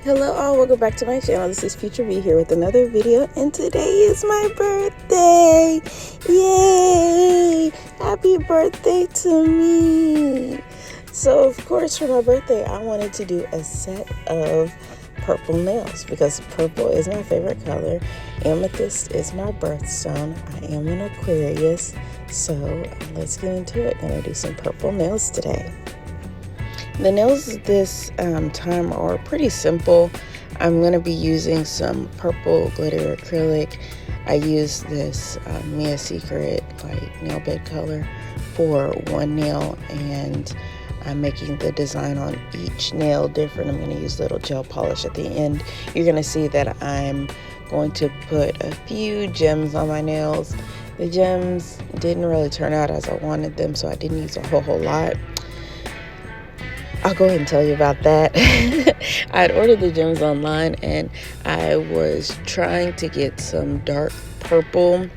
Hello all, welcome back to my channel. This is Future V here with another video, and today is my birthday. Yay! Happy birthday to me. So of course for my birthday I wanted to do a set of purple nails because purple is my favorite color. Amethyst is my birthstone. I am an Aquarius, so let's get into it. I'm gonna do some purple nails today. The nails this time are pretty simple. I'm going to be using some purple glitter acrylic. I use this Mia Secret like nail bed color for one nail, and I'm making the design on each nail different. I'm going to use little gel polish at the end. You're going to see that I'm going to put a few gems on my nails. The gems didn't really turn out as I wanted them, so I didn't use a whole lot. I'll go ahead and tell you about that. I had ordered the gems online and I was trying to get some dark purple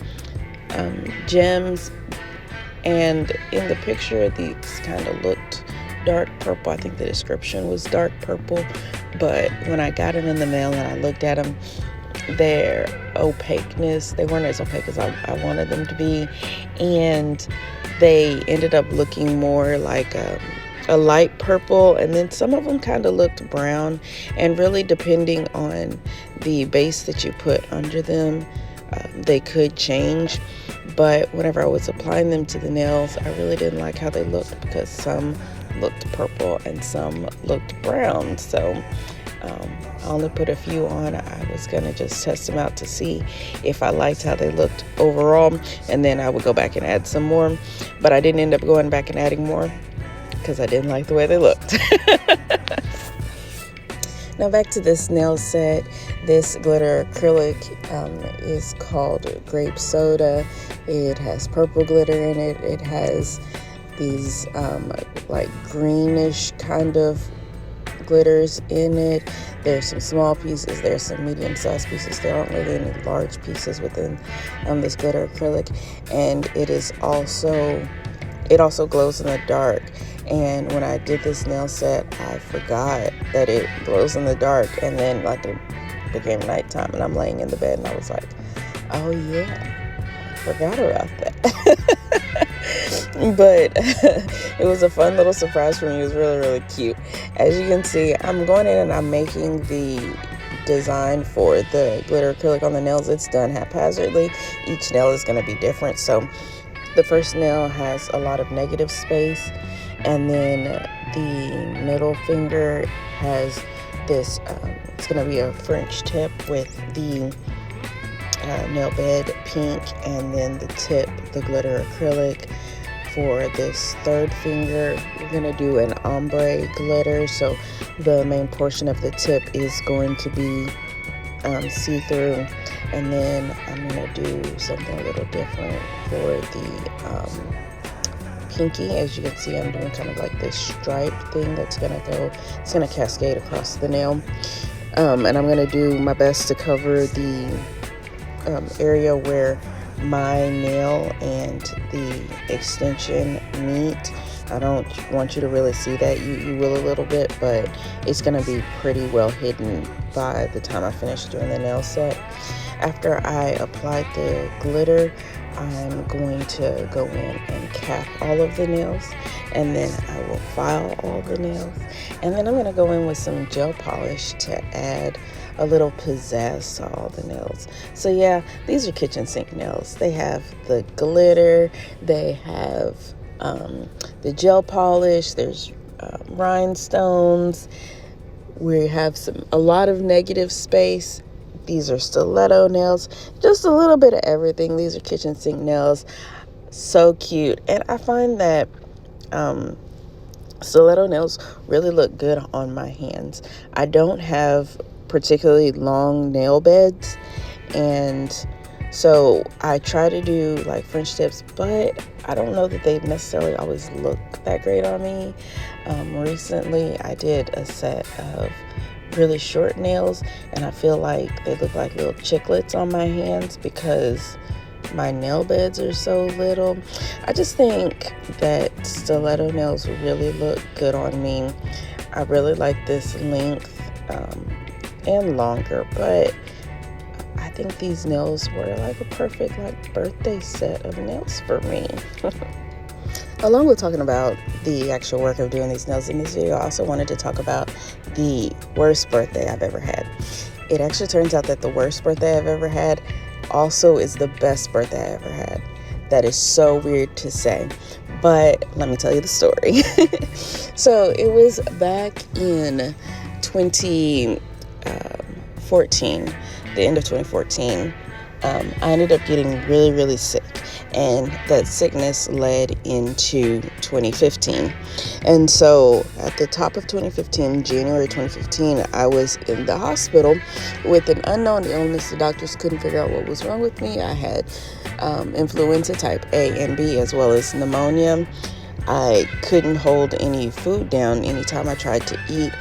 gems, and in the picture these kind of looked dark purple. I think the description was dark purple, but when I got them in the mail and I looked at them, their opaqueness, they weren't as opaque as I wanted them to be, and they ended up looking more like a light purple, and then some of them kind of looked brown, and really depending on the base that you put under them, they could change. But whenever I was applying them to the nails, I really didn't like how they looked because some looked purple and some looked brown. So I only put a few on. I was gonna just test them out to see if I liked how they looked overall, and then I would go back and add some more, but I didn't end up going back and adding more because I didn't like the way they looked. Now back to this nail set. This glitter acrylic is called Grape Soda. It has purple glitter in it. It has these like greenish kind of glitters in it. There's some small pieces, there's some medium-sized pieces. There aren't really any large pieces within this glitter acrylic, and it also glows in the dark. And when I did this nail set, I forgot that it glows in the dark, and then like it became nighttime and I'm laying in the bed and I was like, oh yeah, I forgot about that. But it was a fun little surprise for me. It was really, really cute. As you can see, I'm going in and I'm making the design for the glitter acrylic on the nails. It's done haphazardly. Each nail is going to be different. So the first nail has a lot of negative space, and then the middle finger has this, it's going to be a French tip with the nail bed pink, and then the tip, the glitter acrylic. For this third finger, we're going to do an ombre glitter, so the main portion of the tip is going to be see-through, and then I'm going to do something a little different for the pinky. As you can see, I'm doing kind of like this stripe thing that's going to go, it's going to cascade across the nail, and I'm going to do my best to cover the area where my nail and the extension meet. I don't want you to really see that. You will a little bit, but it's going to be pretty well hidden by the time I finish doing the nail set. After I applied the glitter, I'm going to go in and cap all of the nails, and then I will file all the nails, and then I'm going to go in with some gel polish to add a little pizzazz to all the nails. So yeah, these are kitchen sink nails. They have the glitter, they have the gel polish, there's rhinestones, we have a lot of negative space. These are stiletto nails, just a little bit of everything. These are kitchen sink nails. So cute. And I find that stiletto nails really look good on my hands. I don't have particularly long nail beds, and so I try to do like French tips, but I don't know that they necessarily always look that great on me. Recently I did a set of really short nails, and I feel like they look like little chiclets on my hands because my nail beds are so little. I just think that stiletto nails really look good on me. I really like this length. and longer, but I think these nails were like a perfect birthday set of nails for me. Along with talking about the actual work of doing these nails in this video, I also wanted to talk about the worst birthday I've ever had. It actually turns out that the worst birthday I've ever had also is the best birthday I ever had. That is so weird to say, but let me tell you the story. So it was back in 2014, the end of 2014. I ended up getting really, really sick, and that sickness led into 2015. And so at the top of 2015, January 2015, I was in the hospital with an unknown illness. The doctors couldn't figure out what was wrong with me. I had influenza type A and B, as well as pneumonia. I couldn't hold any food down. Anytime I tried to eat,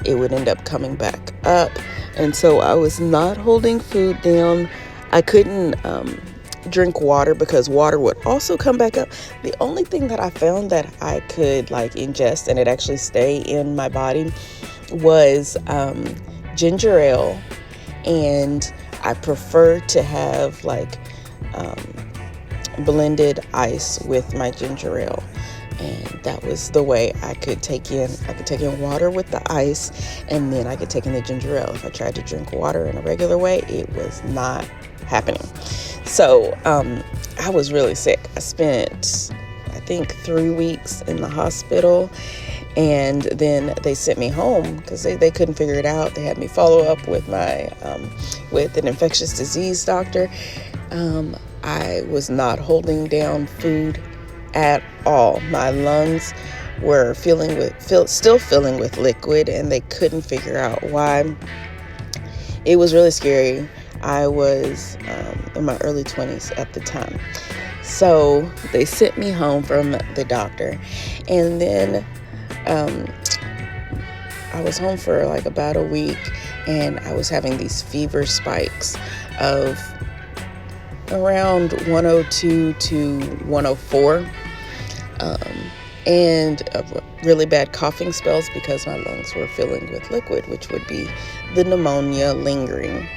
it would end up coming back up. And so I was not holding food down. I couldn't drink water because water would also come back up. The only thing that I found that I could ingest and it actually stay in my body was ginger ale, and I prefer to have blended ice with my ginger ale. And that was the way I could take in water with the ice, and then I could take in the ginger ale. If I tried to drink water in a regular way, it was not happening. So I was really sick. I spent, I think, 3 weeks in the hospital, and then they sent me home because they couldn't figure it out. They had me follow up with with an infectious disease doctor. I was not holding down food at all. My lungs were still filling with liquid, and they couldn't figure out why. It was really scary. I was in my early 20s at the time. So they sent me home from the doctor, and then I was home for about a week, and I was having these fever spikes of around 102 to 104, and really bad coughing spells because my lungs were filling with liquid, which would be the pneumonia lingering.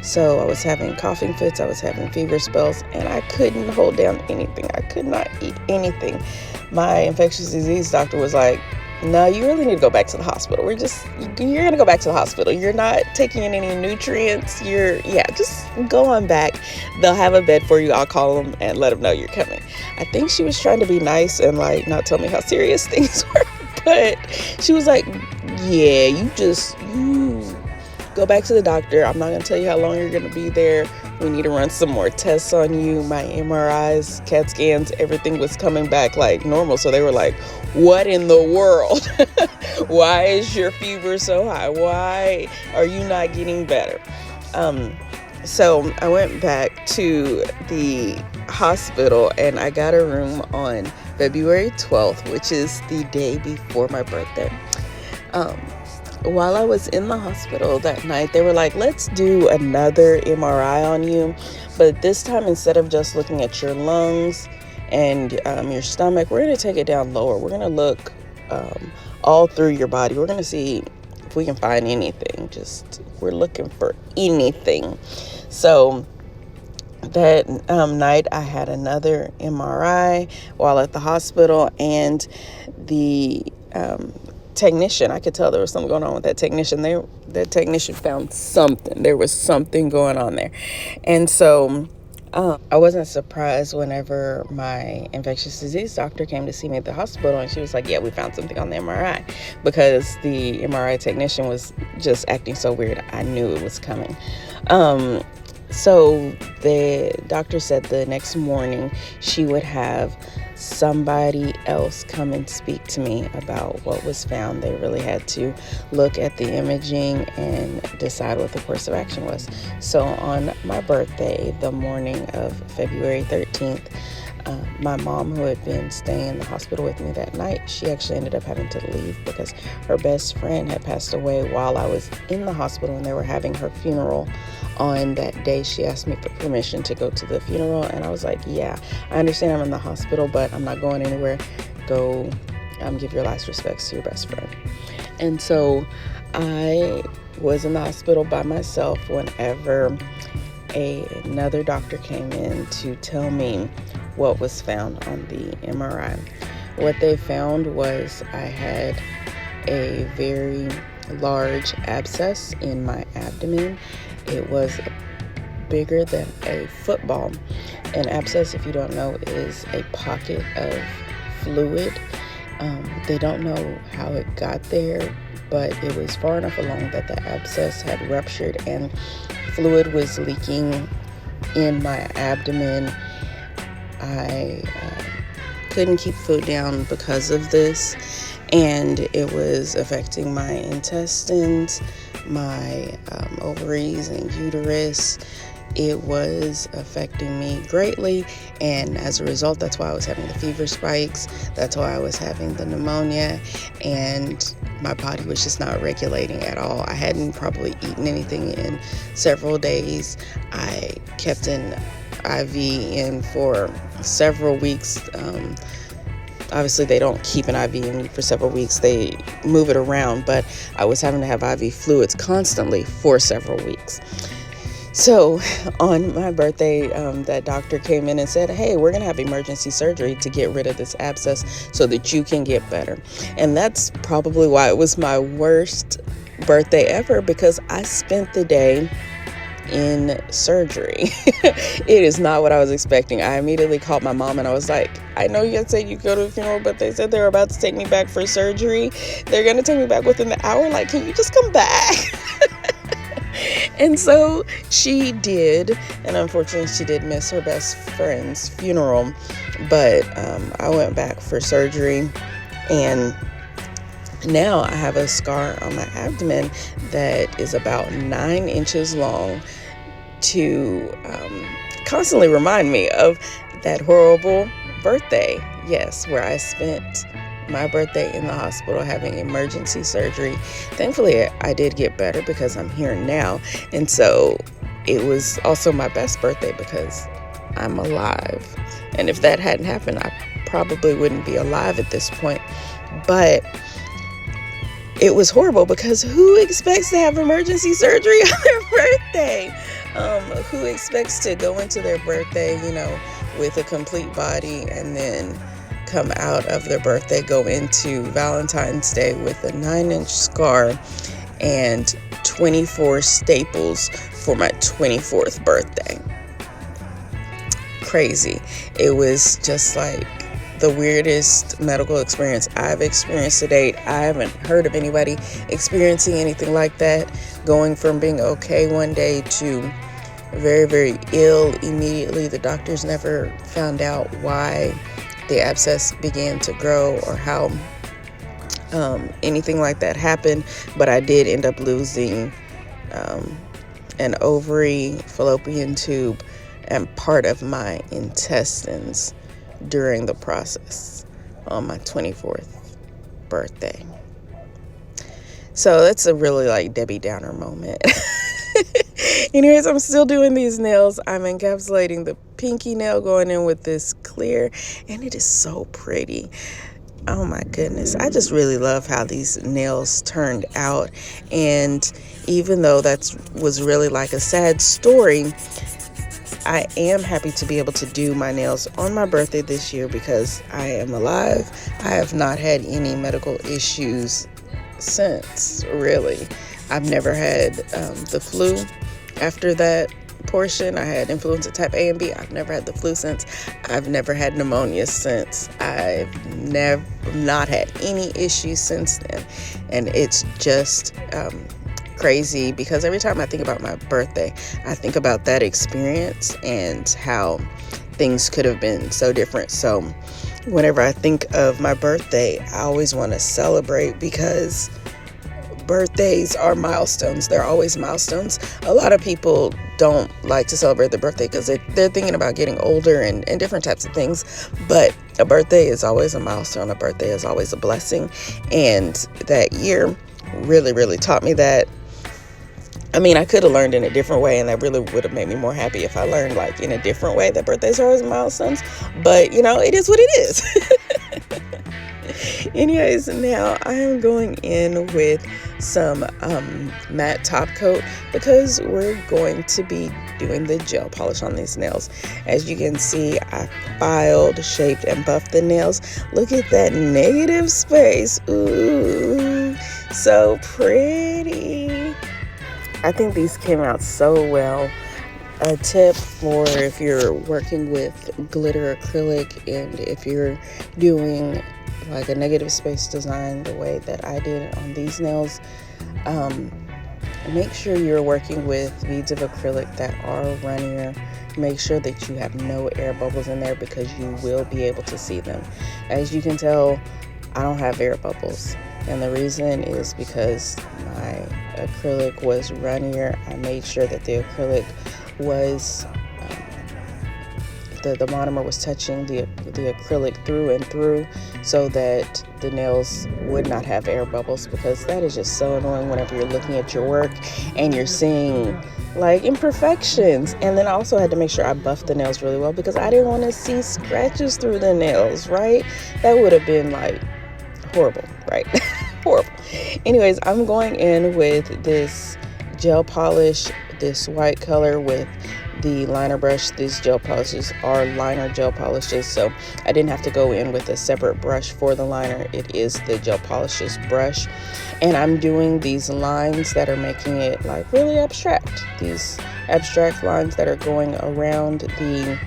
So I was having coughing fits, I was having fever spells, and I couldn't hold down anything. I could not eat anything. My infectious disease doctor was like, no, you really need to go back to the hospital. You're going to go back to the hospital. You're not taking in any nutrients. Just go on back. They'll have a bed for you. I'll call them and let them know you're coming. I think she was trying to be nice and not tell me how serious things were. But she was like, yeah, you go back to the doctor. I'm not going to tell you how long you're going to be there. We need to run some more tests on you. My MRIs, CAT scans, everything was coming back like normal. So they were like, what in the world? Why is your fever so high? Why are you not getting better? So I went back to the hospital, and I got a room on February 12th, which is the day before my birthday. While I was in the hospital that night, they were like, let's do another MRI on you. But this time, instead of just looking at your lungs and your stomach, we're going to take it down lower. We're going to look all through your body. We're going to see if we can find anything. We're looking for anything. So that night, I had another MRI while at the hospital, and the technician, I could tell there was something going on with that technician. That technician found something. There was something going on there. And so I wasn't surprised whenever my infectious disease doctor came to see me at the hospital, and she was like, yeah, we found something on the MRI, because the MRI technician was just acting so weird. I knew it was coming. So the doctor said the next morning she would have somebody else come and speak to me about what was found. They really had to look at the imaging and decide what the course of action was. So on my birthday, the morning of February 13th, my mom, who had been staying in the hospital with me that night, she actually ended up having to leave because her best friend had passed away while I was in the hospital, and they were having her funeral on that day. She asked me for permission to go to the funeral, and I was like, yeah, I understand I'm in the hospital, but I'm not going anywhere. Go give your last respects to your best friend. And so I was in the hospital by myself whenever another doctor came in to tell me what was found on the MRI. What they found was I had a very large abscess in my abdomen. It was bigger than a football. An abscess, if you don't know, is a pocket of fluid. They don't know how it got there, but it was far enough along that the abscess had ruptured and fluid was leaking in my abdomen. I couldn't keep food down because of this, and it was affecting my intestines, my ovaries and uterus. It was affecting me greatly, and as a result, that's why I was having the fever spikes. That's why I was having the pneumonia, and my body was just not regulating at all. I hadn't probably eaten anything in several days. I kept an IV in for several weeks. Obviously, they don't keep an IV in for several weeks. They move it around, but I was having to have IV fluids constantly for several weeks. So on my birthday, that doctor came in and said, hey, we're going to have emergency surgery to get rid of this abscess so that you can get better. And that's probably why it was my worst birthday ever, because I spent the day in surgery. It is not what I was expecting. I immediately called my mom and I was like, I know you had said you go to the funeral, but they said they were about to take me back for surgery. They're going to take me back within the hour. Like, can you just come back? And so she did, and unfortunately she did miss her best friend's funeral, but I went back for surgery, and now I have a scar on my abdomen that is about 9 inches long to constantly remind me of that horrible birthday, yes, where I spent my birthday in the hospital having emergency surgery. Thankfully, I did get better because I'm here now. And so it was also my best birthday because I'm alive. And if that hadn't happened, I probably wouldn't be alive at this point. But it was horrible because who expects to have emergency surgery on their birthday? Who expects to go into their birthday, with a complete body and then come out of their birthday, go into Valentine's Day with a 9-inch scar and 24 staples for my 24th birthday. Crazy. It was just like the weirdest medical experience I've experienced to date. I haven't heard of anybody experiencing anything like that, going from being okay one day to very, very ill immediately. The doctors never found out why the abscess began to grow or how anything like that happened, but I did end up losing an ovary, fallopian tube, and part of my intestines during the process on my 24th birthday. So that's a really Debbie Downer moment. Anyways, I'm still doing these nails. I'm encapsulating the pinky nail, going in with this clear, and it is so pretty. Oh my goodness. I just really love how these nails turned out. And even though that was really a sad story, I am happy to be able to do my nails on my birthday this year because I am alive. I have not had any medical issues since, really. I've never had the flu after that portion. I had influenza type A and B. I've never had the flu since. I've never had pneumonia since. I've not had any issues since then. And it's just crazy because every time I think about my birthday, I think about that experience and how things could have been so different. So whenever I think of my birthday, I always want to celebrate because birthdays are milestones. They're always milestones. A lot of people don't like to celebrate their birthday because they're thinking about getting older and different types of things. But a birthday is always a milestone. A birthday is always a blessing. And that year really, really taught me that. I mean, I could have learned in a different way, and that really would have made me more happy if I learned in a different way that birthdays are always milestones. But, it is what it is. Anyways, now I am going in with some matte top coat because we're going to be doing the gel polish on these nails. As you can see, I filed, shaped, and buffed the nails. Look at that negative space. Ooh, so pretty. I think these came out so well. A tip for if you're working with glitter acrylic and if you're doing like a negative space design the way that I did on these nails, make sure you're working with beads of acrylic that are runnier. Make sure that you have no air bubbles in there because you will be able to see them. As you can tell, I don't have air bubbles, and the reason is because my acrylic was runnier. I made sure that the acrylic was the monomer was touching the acrylic through and through so that the nails would not have air bubbles, because that is just so annoying whenever you're looking at your work and you're seeing like imperfections. And then I also had to make sure I buffed the nails really well because I didn't want to see scratches through the nails, right? That would have been like horrible, right? Horrible. Anyways, I'm going in with this gel polish, this white color with the liner brush. These gel polishes are liner gel polishes, so I didn't have to go in with a separate brush for the liner. It is the gel polishes brush, and I'm doing these lines that are making it like really abstract. These abstract lines that are going around the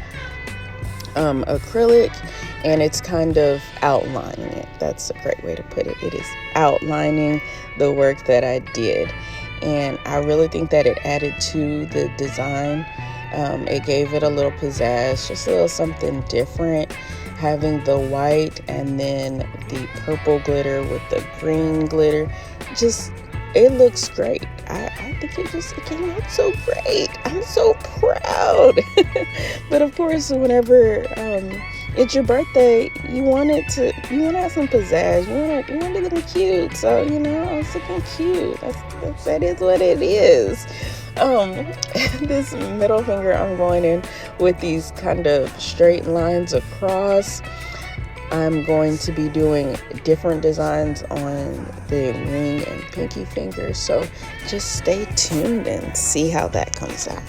acrylic, and it's kind of outlining it. That's a great way to put it. It is outlining the work that I did, and I really think that it added to the design. It gave it a little pizzazz, just a little something different, having the white and then the purple glitter with the green glitter. Just, it looks great. I think it came out so great. I'm so proud. But of course, whenever it's your birthday, you want to have some pizzazz. You want to be looking cute. So I was looking cute. That is what it is. This middle finger, I'm going in with these kind of straight lines across. I'm going to be doing different designs on the ring and pinky fingers, so just stay tuned and see how that comes out.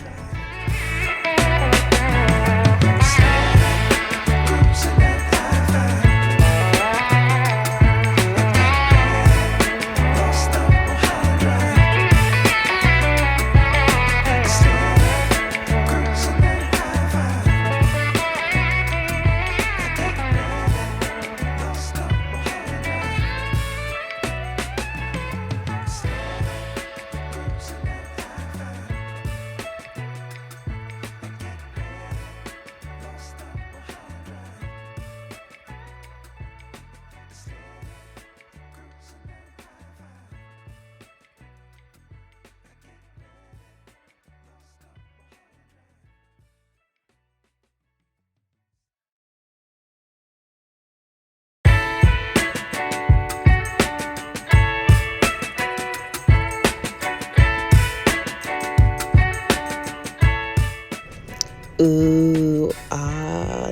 Ooh,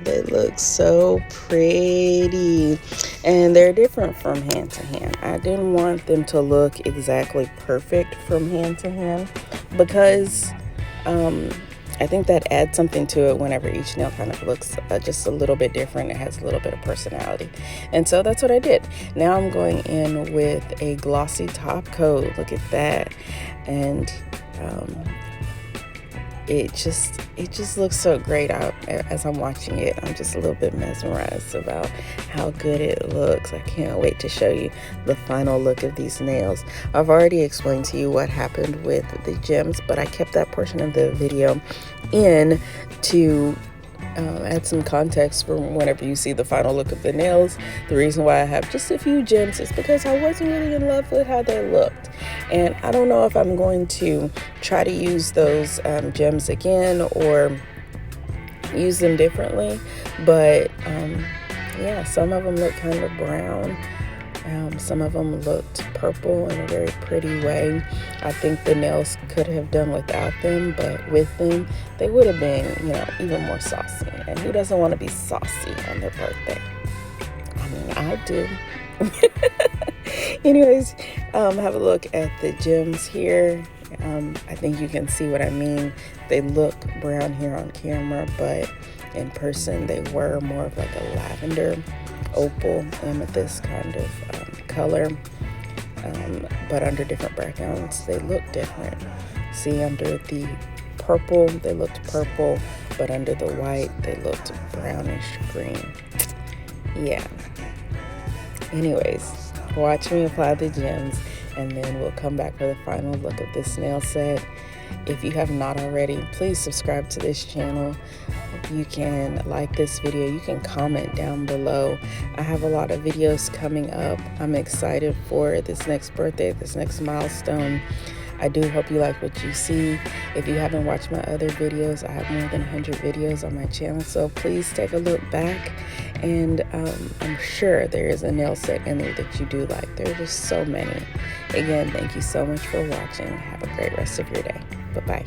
they look so pretty, and they're different from hand to hand. I didn't want them to look exactly perfect from hand to hand because I think that adds something to it whenever each nail kind of looks just a little bit different. It has a little bit of personality, and so that's what I did. Now I'm going in with a glossy top coat. Look at that, and it just looks so great out as I'm watching it. I'm just a little bit mesmerized about how good it looks. I can't wait to show you the final look of these nails. I've already explained to you what happened with the gems, but I kept that portion of the video in to add some context for whenever you see the final look of the nails. The reason why I have just a few gems is because I wasn't really in love with how they looked, and I don't know if I'm going to try to use those gems again or use them differently, but yeah, some of them look kind of brown. Some of them looked purple in a very pretty way. I think the nails could have done without them, but with them, they would have been, even more saucy. And who doesn't want to be saucy on their birthday? I mean, I do. Anyways, have a look at the gems here. I think you can see what I mean. They look brown here on camera, but in person they were more of like a lavender, opal, amethyst kind of color. But under different backgrounds they look different. See, under the purple they looked purple, but under the white they looked brownish green. Yeah. Anyways, watch me apply the gems, and then we'll come back for the final look of this nail set. If you have not already, please subscribe to this channel. You can like this video. You can comment down below. I have a lot of videos coming up. I'm excited for this next birthday, this next milestone. I do hope you like what you see. If you haven't watched my other videos, I have more than 100 videos on my channel, so please take a look back. And I'm sure there is a nail set in there that you do like. There are just so many. Again, thank you so much for watching. Have a great rest of your day. Bye-bye.